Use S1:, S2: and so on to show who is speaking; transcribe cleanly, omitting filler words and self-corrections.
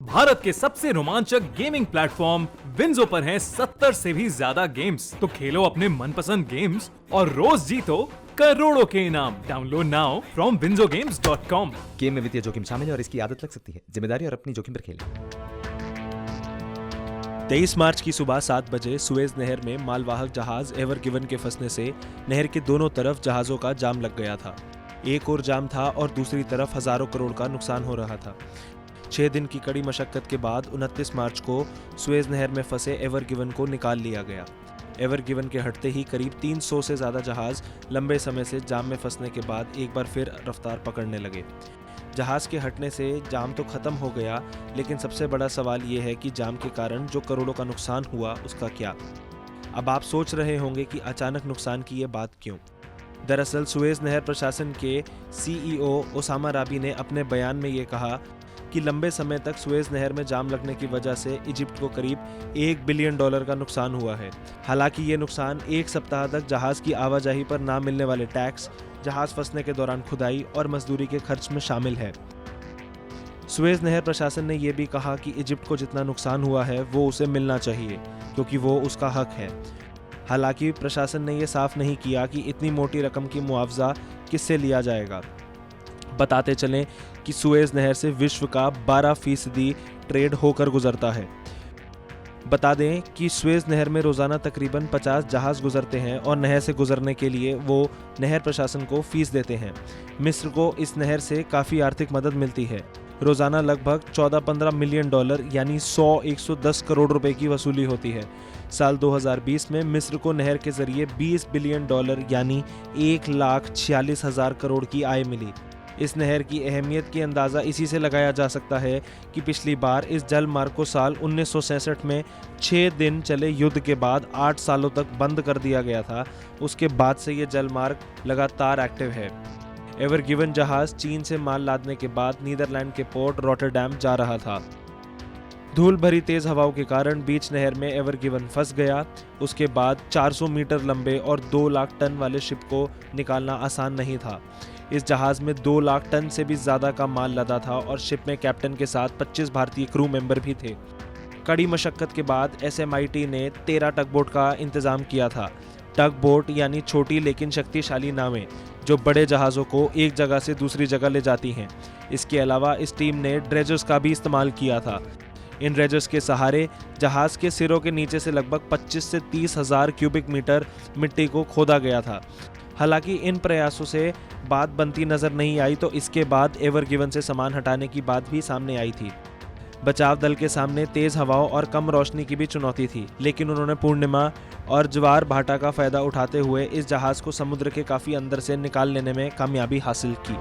S1: भारत के सबसे रोमांचक गेमिंग प्लेटफॉर्म विंजो पर हैं 70 से भी ज्यादा गेम्स। तो खेलो अपने मनपसंद गेम्स और रोज जीतो करोड़ों के इनाम। Download now from winzogames.com।
S2: Game में वित्तीय जोखिम शामिल है और इसकी आदत लग सकती है। जिम्मेदारी और अपनी जोखिम पर खेलें।
S3: 23 मार्च की सुबह 7 बजे सुएज नहर में मालवाहक जहाज एवर गिवन के फंसने से नहर के दोनों तरफ जहाजों का जाम लग गया था। एक और जाम था और दूसरी तरफ हजारों करोड़ का नुकसान हो रहा था। 6 दिन की कड़ी मशक्कत के बाद 29 मार्च को सुएज नहर में फंसे एवर गिवन को निकाल लिया गया। एवर गिवन के हटते ही करीब 300 से ज़्यादा जहाज लंबे समय से जाम में फंसने के बाद एक बार फिर रफ्तार पकड़ने लगे। जहाज़ के हटने से जाम तो ख़त्म हो गया, लेकिन सबसे बड़ा सवाल ये है कि जाम के कारण जो करोड़ों का नुकसान हुआ उसका क्या। अब आप सोच रहे होंगे कि अचानक नुकसान की ये बात क्यों। दरअसल सुएज नहर प्रशासन के CEO ओसामा राबी ने अपने बयान में ये कहा कि लंबे समय तक सुएज नहर में जाम लगने की वजह से इजिप्ट को करीब $1 बिलियन का नुकसान हुआ है। हालांकि ये नुकसान एक सप्ताह तक जहाज़ की आवाजाही पर ना मिलने वाले टैक्स, जहाज़ फंसने के दौरान खुदाई और मजदूरी के खर्च में शामिल है। सुएज नहर प्रशासन ने यह भी कहा कि इजिप्ट को जितना नुकसान हुआ है वो उसे मिलना चाहिए, क्योंकि वो उसका हक है। हालांकि प्रशासन ने यह साफ नहीं किया कि इतनी मोटी रकम की मुआवजा किससे लिया जाएगा। बताते चलें कि सुएज नहर से विश्व का 12% ट्रेड होकर गुजरता है। बता दें कि सुएज नहर में रोजाना तकरीबन 50 जहाज गुजरते हैं और नहर से गुजरने के लिए वो नहर प्रशासन को फीस देते हैं। मिस्र को इस नहर से काफ़ी आर्थिक मदद मिलती है। रोजाना लगभग 14-15 मिलियन डॉलर यानी 100-110 करोड़ रुपए की वसूली होती है। साल 2020 में मिस्र को नहर के जरिए $20 बिलियन यानी 1,46,000 करोड़ की आय मिली। इस नहर की अहमियत की अंदाज़ा इसी से लगाया जा सकता है कि पिछली बार इस जल मार्ग को साल 1966 में 6 दिन चले युद्ध के बाद 8 सालों तक बंद कर दिया गया था। उसके बाद से ये जल मार्ग लगातार एक्टिव है। एवर गिवन जहाज़ चीन से माल लादने के बाद नीदरलैंड के पोर्ट रॉटरडैम जा रहा था। धूल भरी तेज हवाओं के कारण बीच नहर में एवर गिवन फंस गया। उसके बाद 400 मीटर लंबे और 2 लाख टन वाले शिप को निकालना आसान नहीं था। इस जहाज़ में 2 लाख टन से भी ज़्यादा का माल लदा था और शिप में कैप्टन के साथ 25 भारतीय क्रू मेंबर भी थे। कड़ी मशक्कत के बाद SMIT ने 13 टग बोट का इंतज़ाम किया था। टग बोट यानी छोटी लेकिन शक्तिशाली नावें जो बड़े जहाज़ों को एक जगह से दूसरी जगह ले जाती हैं। इसके अलावा इस टीम ने ड्रेजर्स का भी इस्तेमाल किया था। इन ड्रेजर्स के सहारे जहाज़ के सिरों के नीचे से लगभग 25 से 30 हज़ार क्यूबिक मीटर मिट्टी को खोदा गया था। हालांकि इन प्रयासों से बात बनती नजर नहीं आई, तो इसके बाद एवर गिवन से सामान हटाने की बात भी सामने आई थी। बचाव दल के सामने तेज हवाओं और कम रोशनी की भी चुनौती थी, लेकिन उन्होंने पूर्णिमा और ज्वार भाटा का फायदा उठाते हुए इस जहाज़ को समुद्र के काफ़ी अंदर से निकाल लेने में कामयाबी हासिल की।